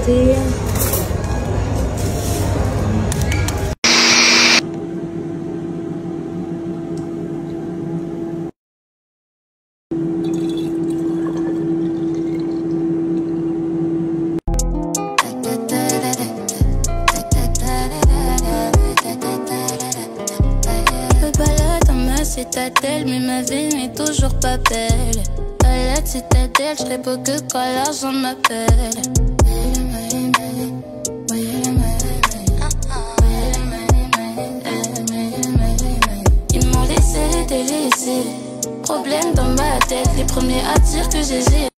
tester. Citadelle, mais ma vie n'est toujours pas belle. À la citadelle, je réponds que quand l'argent m'appelle. Ils m'ont laissé délaissé. Problème dans ma tête, les premiers à dire que j'ai.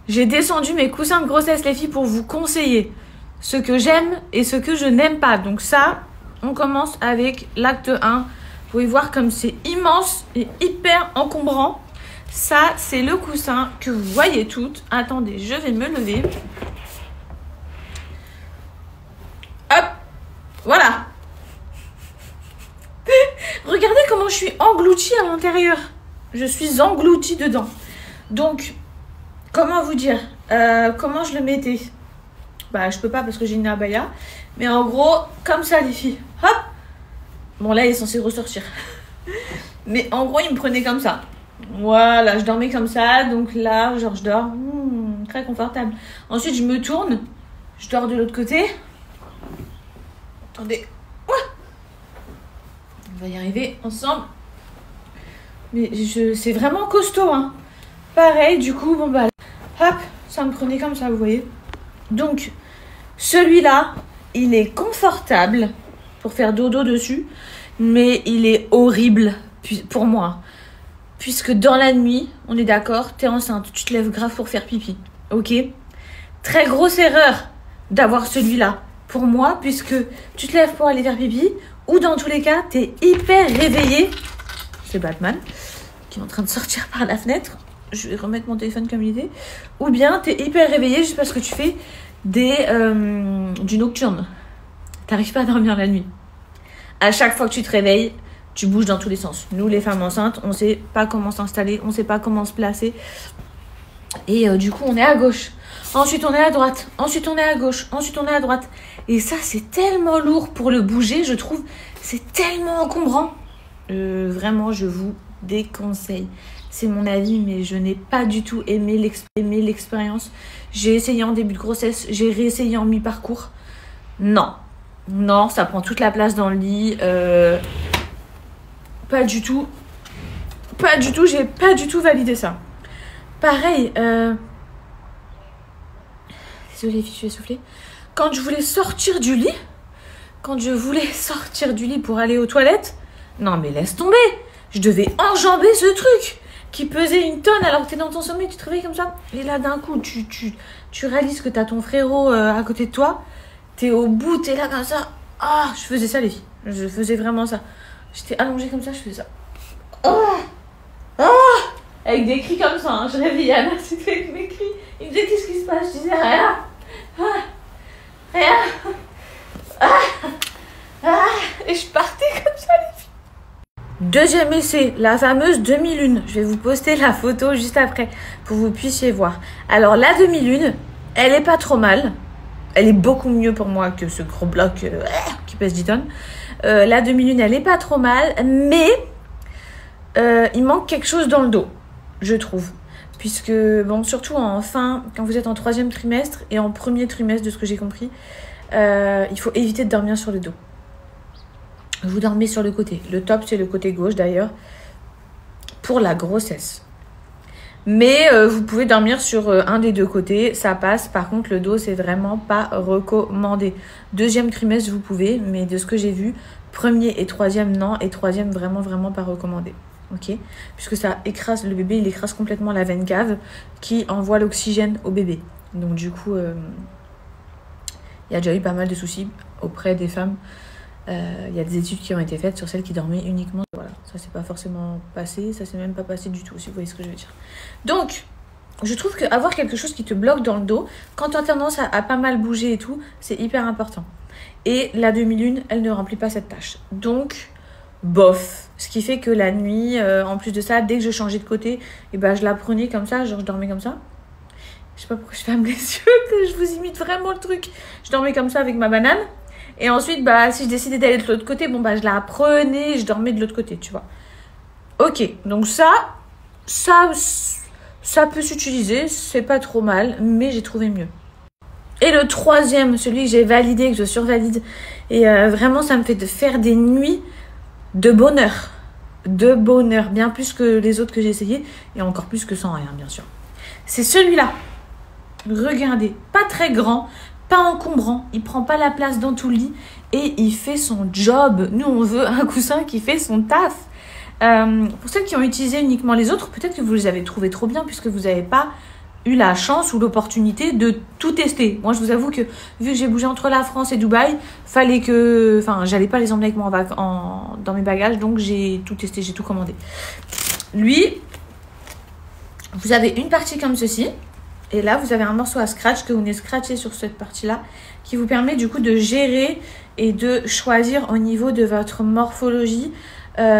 J'ai descendu mes coussins de grossesse, les filles, pour vous conseiller ce que j'aime et ce que je n'aime pas. Donc ça, on commence avec l'acte 1. Vous pouvez voir comme c'est immense et hyper encombrant. Ça, c'est le coussin que vous voyez toutes. Attendez, je vais me lever. Hop, voilà. Regardez comment je suis engloutie à l'intérieur. Je suis engloutie dedans. Donc, comment vous dire, comment je le mettais? Bah, je peux pas parce que j'ai une abaya. Mais en gros, comme ça, les filles. Hop. Bon, là, il est censé ressortir. Mais en gros, il me prenait comme ça. Voilà, je dormais comme ça. Donc là, genre, je dors très confortable. Ensuite, je me tourne. Je dors de l'autre côté. Attendez. On va y arriver ensemble. Mais c'est vraiment costaud, hein. Pareil, du coup, bon, bah, hop, ça me prenait comme ça, vous voyez. Donc, celui-là, il est confortable pour faire dodo dessus, mais il est horrible pour moi. Puisque dans la nuit, on est d'accord, t'es enceinte, tu te lèves grave pour faire pipi. Ok? Très grosse erreur d'avoir celui-là pour moi, puisque tu te lèves pour aller faire pipi, ou dans tous les cas, t'es hyper réveillé. C'est Batman qui est en train de sortir par la fenêtre. Je vais remettre mon téléphone comme il était. Ou bien t'es hyper réveillé juste parce que tu fais du nocturne. T'arrives pas à dormir la nuit. À chaque fois que tu te réveilles, tu bouges dans tous les sens. Nous, les femmes enceintes, on sait pas comment s'installer, on sait pas comment se placer. Et du coup, on est à gauche. Ensuite, on est à droite. Ensuite, on est à gauche. Ensuite, on est à droite. Et ça, c'est tellement lourd pour le bouger, je trouve. C'est tellement encombrant. Vraiment, je vous déconseille. C'est mon avis, mais je n'ai pas du tout aimé l'expérience. J'ai essayé en début de grossesse, j'ai réessayé en mi-parcours. Non. Non, ça prend toute la place dans le lit. Pas du tout. Pas du tout, j'ai pas du tout validé ça. Pareil, désolée les filles, je suis essoufflée. Quand je voulais sortir du lit, pour aller aux toilettes, non mais laisse tomber. Je devais enjamber ce truc qui pesait une tonne alors que t'es dans ton sommeil, tu te réveilles comme ça. Et là d'un coup, tu réalises que t'as ton frérot à côté de toi. T'es au bout, t'es là comme ça. Ah, je faisais ça les filles. Je faisais vraiment ça. J'étais allongée comme ça, je faisais ça. Oh, oh, avec des cris comme ça, hein. Je réveillais Anna, c'était avec mes cris. Il me disait qu'est-ce qui se passe? Je disais rien. Rien. Et je partais comme ça les filles. Deuxième essai, la fameuse demi-lune. Je vais vous poster la photo juste après pour que vous puissiez voir. Alors la demi-lune, elle est pas trop mal. Elle est beaucoup mieux pour moi que ce gros bloc qui pèse 10 tonnes. La demi-lune, elle est pas trop mal, mais il manque quelque chose dans le dos, je trouve. Puisque, bon, surtout quand vous êtes en 3e trimestre et en 1er trimestre, de ce que j'ai compris, il faut éviter de dormir sur le dos. Vous dormez sur le côté. Le top, c'est le côté gauche d'ailleurs, pour la grossesse. Mais vous pouvez dormir sur un des deux côtés, ça passe. Par contre, le dos, c'est vraiment pas recommandé. 2e trimestre, vous pouvez, mais de ce que j'ai vu, 1er et 3e, non. Et 3e, vraiment, vraiment pas recommandé. Ok? Puisque ça écrase le bébé, il écrase complètement la veine cave qui envoie l'oxygène au bébé. Donc du coup, il y a déjà eu pas mal de soucis auprès des femmes. Il y a des études qui ont été faites sur celles qui dormaient uniquement. Voilà, ça s'est pas forcément passé, ça s'est même pas passé du tout, si vous voyez ce que je veux dire. Donc, je trouve qu'avoir quelque chose qui te bloque dans le dos, quand tu as tendance à pas mal bouger et tout, c'est hyper important. Et la demi-lune, elle ne remplit pas cette tâche. Donc, bof. Ce qui fait que la nuit, en plus de ça, dès que je changeais de côté, et ben, je la prenais comme ça, genre je dormais comme ça. Je sais pas pourquoi je ferme les yeux, que je vous imite vraiment le truc. Je dormais comme ça avec ma banane. Et ensuite, bah, si je décidais d'aller de l'autre côté, bon, bah, je la prenais et je dormais de l'autre côté, tu vois. Ok, donc ça peut s'utiliser, c'est pas trop mal, mais j'ai trouvé mieux. Et le troisième, celui que j'ai validé, que je survalide, et vraiment, ça me fait de faire des nuits de bonheur. De bonheur, bien plus que les autres que j'ai essayé, et encore plus que sans rien, bien sûr. C'est celui-là. Regardez, pas très grand, pas encombrant, il prend pas la place dans tout le lit et il fait son job. Nous, on veut un coussin qui fait son taf. Pour ceux qui ont utilisé uniquement les autres, peut-être que vous les avez trouvés trop bien puisque vous n'avez pas eu la chance ou l'opportunité de tout tester. Moi, je vous avoue que vu que j'ai bougé entre la France et Dubaï, fallait que... Enfin, j'allais pas les emmener avec moi dans mes bagages, donc j'ai tout testé, j'ai tout commandé. Lui, vous avez une partie comme ceci. Et là, vous avez un morceau à scratch que vous venez scratcher sur cette partie-là qui vous permet du coup de gérer et de choisir au niveau de votre morphologie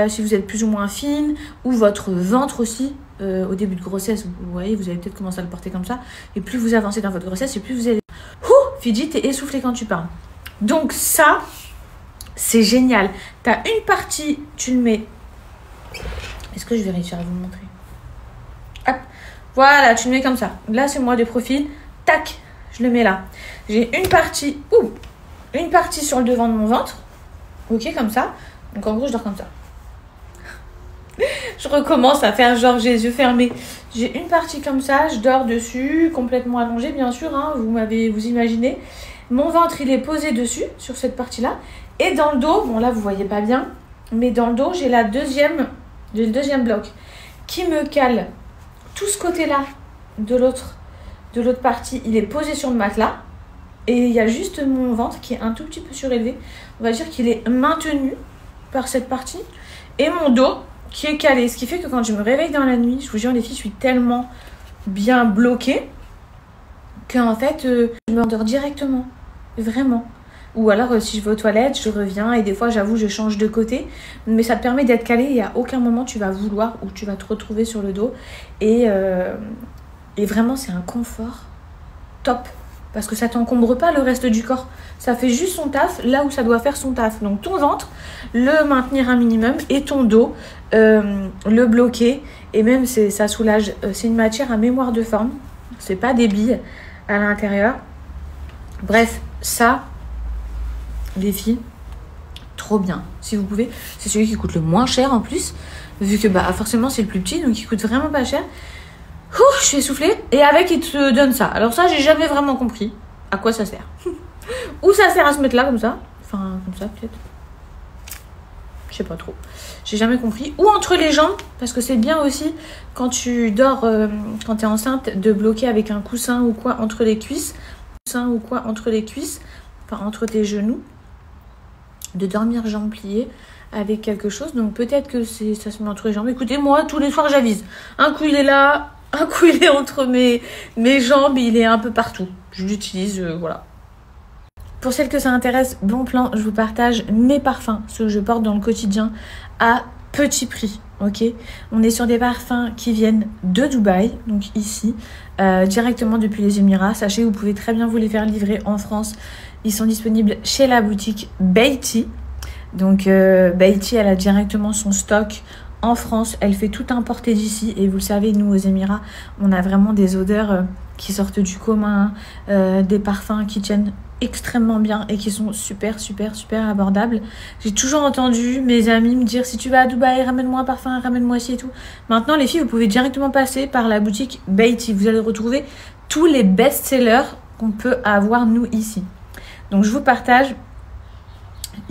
si vous êtes plus ou moins fine ou votre ventre aussi. Au début de grossesse, vous voyez, vous allez peut-être commencer à le porter comme ça. Et plus vous avancez dans votre grossesse et plus vous allez... Fidji, t'es essoufflé quand tu parles. Donc ça, c'est génial. Tu as une partie, tu le mets... Est-ce que je vais réussir à vous montrer? Hop. Voilà, tu le mets comme ça. Là, c'est moi de profil. Tac, je le mets là. J'ai une partie sur le devant de mon ventre. Ok, comme ça. Donc, en gros, je dors comme ça. Je recommence à faire genre j'ai les yeux fermés. J'ai une partie comme ça, je dors dessus, complètement allongée, bien sûr. Hein, vous imaginez. Mon ventre, il est posé dessus, sur cette partie-là. Et dans le dos, bon là, vous voyez pas bien. Mais dans le dos, j'ai le deuxième bloc qui me cale. Tout ce côté-là de l'autre partie, il est posé sur le matelas. Et il y a juste mon ventre qui est un tout petit peu surélevé. On va dire qu'il est maintenu par cette partie. Et mon dos qui est calé. Ce qui fait que quand je me réveille dans la nuit, je vous jure les filles, je suis tellement bien bloquée qu'en fait, je m'endors directement. Vraiment. Ou alors, si je vais aux toilettes, je reviens et des fois, j'avoue, je change de côté. Mais ça te permet d'être calé et à aucun moment, tu vas vouloir ou tu vas te retrouver sur le dos. Et vraiment, c'est un confort top. Parce que ça t'encombre pas le reste du corps. Ça fait juste son taf là où ça doit faire son taf. Donc, ton ventre, le maintenir un minimum et ton dos, le bloquer. Et même, ça soulage. C'est une matière à mémoire de forme. C'est pas des billes à l'intérieur. Bref, ça... Les filles, trop bien. Si vous pouvez, c'est celui qui coûte le moins cher en plus, vu que bah forcément c'est le plus petit, donc il coûte vraiment pas cher. Ouh, je suis essoufflée. Et avec, il te donne ça. Alors ça, j'ai jamais vraiment compris à quoi ça sert. Ou ça sert à se mettre là comme ça. Enfin, comme ça peut-être. Je sais pas trop. J'ai jamais compris. Ou entre les jambes, parce que c'est bien aussi quand tu dors, quand tu es enceinte, de bloquer avec un coussin ou quoi entre les cuisses. Coussin ou quoi entre les cuisses. Enfin, entre tes genoux. De dormir jambes pliées avec quelque chose. Donc peut-être que ça se met entre les jambes. Écoutez, moi, tous les soirs, j'avise. Un coup, il est là. Un coup, il est entre mes jambes. Il est un peu partout. Je l'utilise, voilà. Pour celles que ça intéresse, bon plan, je vous partage mes parfums. Ceux que je porte dans le quotidien à petit prix. Ok, on est sur des parfums qui viennent de Dubaï, donc ici, directement depuis les Émirats. Sachez que vous pouvez très bien vous les faire livrer en France. Ils sont disponibles chez la boutique Beiti. Donc Beiti, elle a directement son stock en France. Elle fait tout importer d'ici. Et vous le savez, nous aux Émirats, on a vraiment des odeurs qui sortent du commun, des parfums qui tiennent extrêmement bien et qui sont super abordables. J'ai toujours entendu mes amis me dire si tu vas à Dubaï, ramène-moi un parfum, ramène-moi ci et tout. Maintenant les filles, vous pouvez directement passer par la boutique Beiti. Vous allez retrouver tous les best-sellers qu'on peut avoir nous ici. Donc je vous partage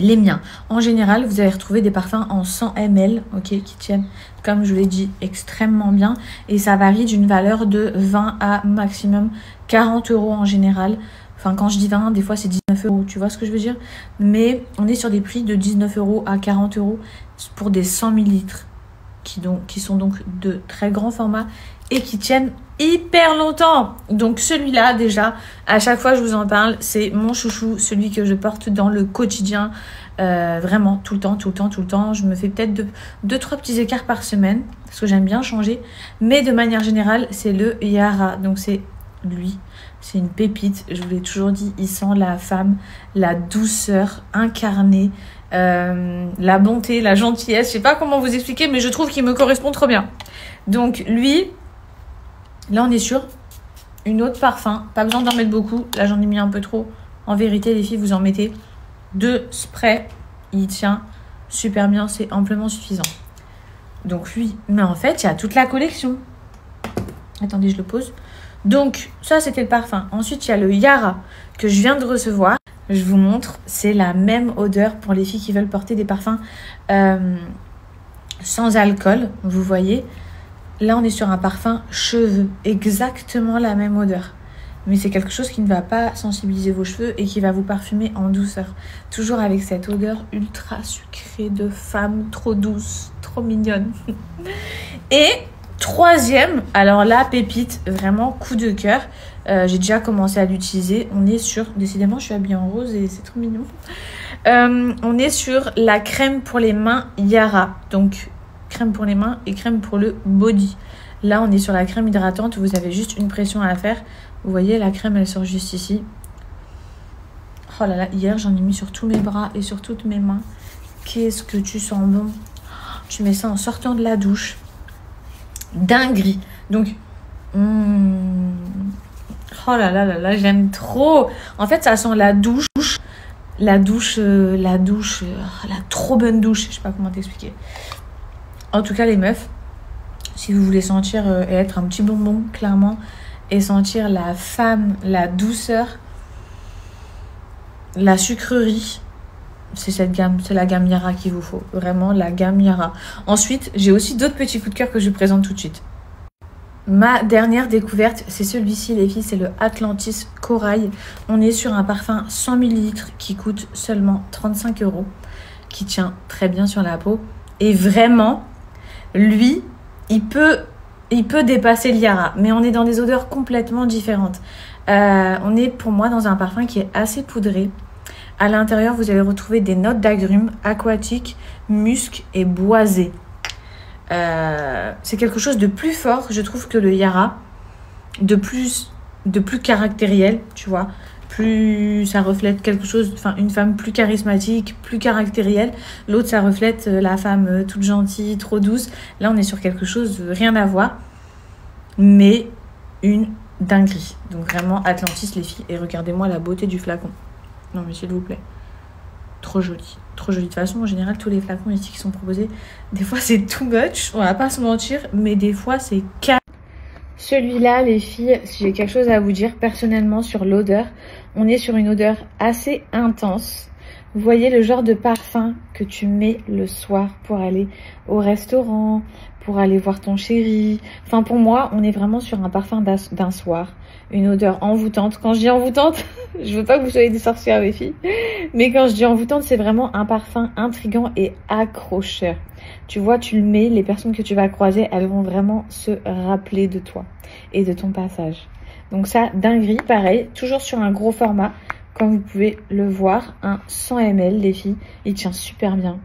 les miens. En général, vous allez retrouver des parfums en 100 ml, ok, qui tiennent, comme je l'ai dit, extrêmement bien. Et ça varie d'une valeur de 20 à maximum 40 € en général. Enfin, quand je dis 20, des fois c'est 19 €, tu vois ce que je veux dire? Mais on est sur des prix de 19 € à 40 € pour des 100 ml qui sont donc de très grands formats et qui tiennent hyper longtemps. Donc celui-là, déjà, à chaque fois je vous en parle, c'est mon chouchou, celui que je porte dans le quotidien, vraiment tout le temps. Je me fais peut-être 2-3 petits écarts par semaine parce que j'aime bien changer, mais de manière générale, c'est le Yara. Donc c'est lui, c'est une pépite. Je vous l'ai toujours dit, il sent la femme, la douceur incarnée, la bonté, la gentillesse. Je sais pas comment vous expliquer, mais je trouve qu'il me correspond trop bien. Donc lui, là on est sur une autre parfum. Pas besoin d'en mettre beaucoup. Là j'en ai mis un peu trop. En vérité les filles, vous en mettez 2 sprays. Il tient super bien, c'est amplement suffisant. Donc lui, mais en fait il y a toute la collection. Attendez, je le pose. Donc ça c'était le parfum. Ensuite il y a le Yara que je viens de recevoir. Je vous montre, c'est la même odeur pour les filles qui veulent porter des parfums sans alcool. Vous voyez, là on est sur un parfum cheveux, exactement la même odeur. Mais c'est quelque chose qui ne va pas sensibiliser vos cheveux et qui va vous parfumer en douceur. Toujours avec cette odeur ultra sucrée de femme, trop douce, trop mignonne. Et troisième, alors là, pépite, vraiment coup de cœur. J'ai déjà commencé à l'utiliser. On est sur, décidément je suis habillée en rose et c'est trop mignon. On est sur la crème pour les mains Yara. Donc crème pour les mains et crème pour le body. Là on est sur la crème hydratante. Vous avez juste une pression à faire. Vous voyez, la crème, elle sort juste ici. Oh là là, hier, j'en ai mis sur tous mes bras et sur toutes mes mains. Qu'est-ce que tu sens bon. Tu mets ça en sortant de la douche. Dinguerie. Donc, oh là là là là, j'aime trop. En fait, ça sent la douche. La trop bonne douche. Je sais pas comment t'expliquer. En tout cas, les meufs, si vous voulez sentir et être un petit bonbon, clairement, et sentir la femme, la douceur, la sucrerie, c'est cette gamme, c'est la gamme Yara qu'il vous faut. Vraiment la gamme Yara. Ensuite, j'ai aussi d'autres petits coups de cœur que je vous présente tout de suite. Ma dernière découverte, c'est celui-ci les filles, c'est le Atlantis Corail. On est sur un parfum 100 ml qui coûte seulement 35 €, qui tient très bien sur la peau. Et vraiment, lui, il peut dépasser le Yara, mais on est dans des odeurs complètement différentes. On est pour moi dans un parfum qui est assez poudré. À l'intérieur, vous allez retrouver des notes d'agrumes, aquatiques, musc et boisé. C'est quelque chose de plus fort, je trouve, que le Yara, de plus caractériel, tu vois. Plus ça reflète quelque chose, enfin une femme plus charismatique, plus caractérielle. L'autre, ça reflète la femme toute gentille, trop douce. Là, on est sur quelque chose de rien à voir, mais une dinguerie. Donc vraiment, Atlantis, les filles. Et regardez-moi la beauté du flacon. Non, mais s'il vous plaît. Trop joli. Trop joli. De toute façon, en général, tous les flacons ici qui sont proposés, des fois, c'est too much. On va pas se mentir, mais des fois, c'est calme. Celui-là, les filles, si j'ai quelque chose à vous dire personnellement sur l'odeur, on est sur une odeur assez intense. Vous voyez le genre de parfum que tu mets le soir pour aller au restaurant, pour aller voir ton chéri. Enfin, pour moi, on est vraiment sur un parfum d'un soir. Une odeur envoûtante. Quand je dis envoûtante, je veux pas que vous soyez des sorcières, les filles. Mais quand je dis envoûtante, c'est vraiment un parfum intriguant et accrocheur. Tu vois, tu le mets, les personnes que tu vas croiser, elles vont vraiment se rappeler de toi et de ton passage. Donc ça, dinguerie, pareil, toujours sur un gros format. Comme vous pouvez le voir, un 100 ml, les filles, il tient super bien.